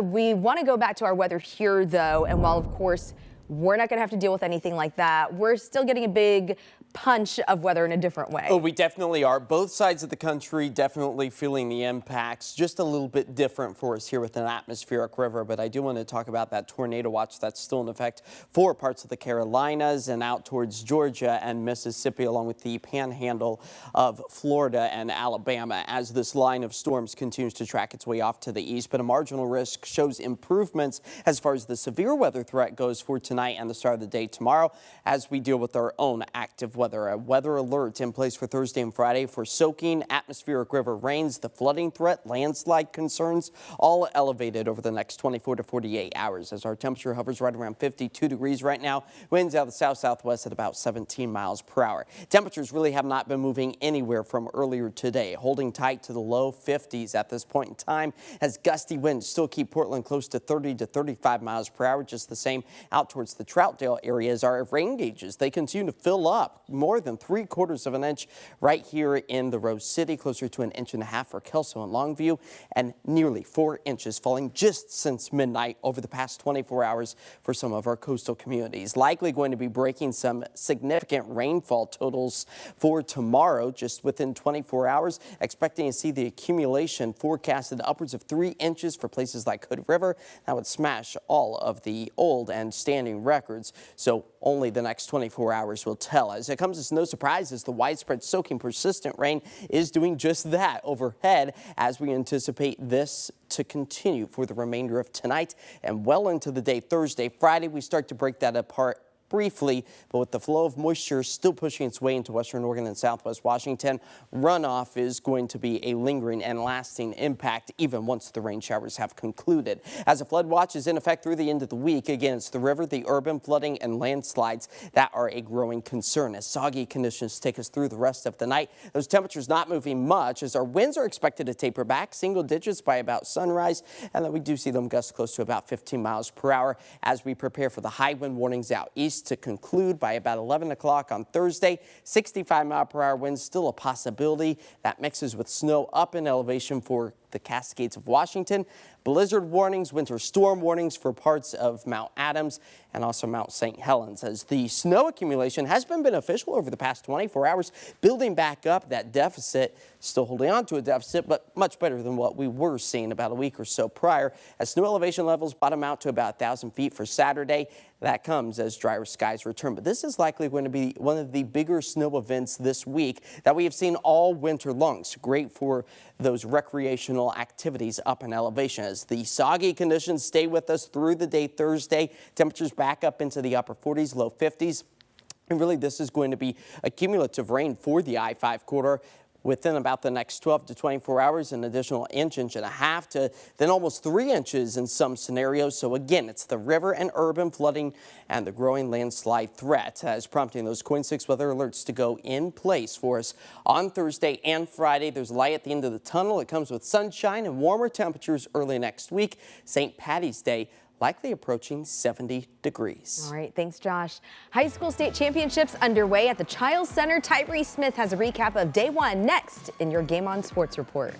We want to go back to our weather here, though, and while, of course, we're not going to have to deal with anything like that, we're still getting a big punch of weather in a different way. Oh, we definitely are. Both sides of the country definitely feeling the impacts. Just a little bit different for us here with an atmospheric river, but I do want to talk about that tornado watch that's still in effect for parts of the Carolinas and out towards Georgia and Mississippi, along with the panhandle of Florida and Alabama, as this line of storms continues to track its way off to the east. But a marginal risk shows improvements as far as the severe weather threat goes for tonight and the start of the day tomorrow, as we deal with our own active weather. A weather alert in place for Thursday and Friday for soaking atmospheric river rains, the flooding threat, landslide concerns, all elevated over the next 24 to 48 hours as our temperature hovers right around 52 degrees right now. Winds out of the south-southwest at about 17 miles per hour. Temperatures really have not been moving anywhere from earlier today, holding tight to the low 50s at this point in time as gusty winds still keep Portland close to 30 to 35 miles per hour. Just the same out towards the Troutdale areas. Our rain gauges, they continue to fill up. More than 3/4 of an inch right here in the Rose City, closer to 1.5 inches for Kelso and Longview, and nearly 4 inches falling just since midnight over the past 24 hours for some of our coastal communities. Likely going to be breaking some significant rainfall totals for tomorrow, just within 24 hours, expecting to see the accumulation forecasted upwards of 3 inches for places like Hood River. That would smash all of the old and standing records. So only the next 24 hours will tell. As it comes as no surprise as the widespread soaking persistent rain is doing just that overhead, as we anticipate this to continue for the remainder of tonight and well into the day Thursday. Friday, we start to break that apart briefly, but with the flow of moisture still pushing its way into western Oregon and southwest Washington, runoff is going to be a lingering and lasting impact even once the rain showers have concluded. As a flood watch is in effect through the end of the week, again, it's the river, the urban flooding and landslides that are a growing concern as soggy conditions take us through the rest of the night. Those temperatures not moving much as our winds are expected to taper back single digits by about sunrise, and then we do see them gust close to about 15 miles per hour as we prepare for the high wind warnings out east to conclude by about 11 o'clock on Thursday. 65-mile-per-hour winds still a possibility. That mixes with snow up in elevation for the Cascades of Washington. Blizzard warnings, winter storm warnings for parts of Mount Adams and also Mount St. Helens, as the snow accumulation has been beneficial over the past 24 hours, building back up. That deficit, still holding on to a deficit, but much better than what we were seeing about a week or so prior, as snow elevation levels bottom out to about 1,000 feet for Saturday. That comes as drier skies return, but this is likely going to be one of the bigger snow events this week that we have seen all winter long. So great for those recreational activities up in elevation as the soggy conditions stay with us through the day Thursday. Temperatures back up into the upper 40s, low 50s. And really, this is going to be a cumulative rain for the I-5 corridor. Within about the next 12 to 24 hours, an additional inch, inch and a half to then almost 3 inches in some scenarios. So again, it's the river and urban flooding and the growing landslide threat as prompting those KOIN 6 weather alerts to go in place for us on Thursday and Friday. There's light at the end of the tunnel. It comes with sunshine and warmer temperatures early next week. St. Patty's Day likely approaching 70 degrees. All right, thanks, Josh. High school state championships underway at the Chiles Center. Tyree Smith has a recap of day one next in your Game On Sports Report.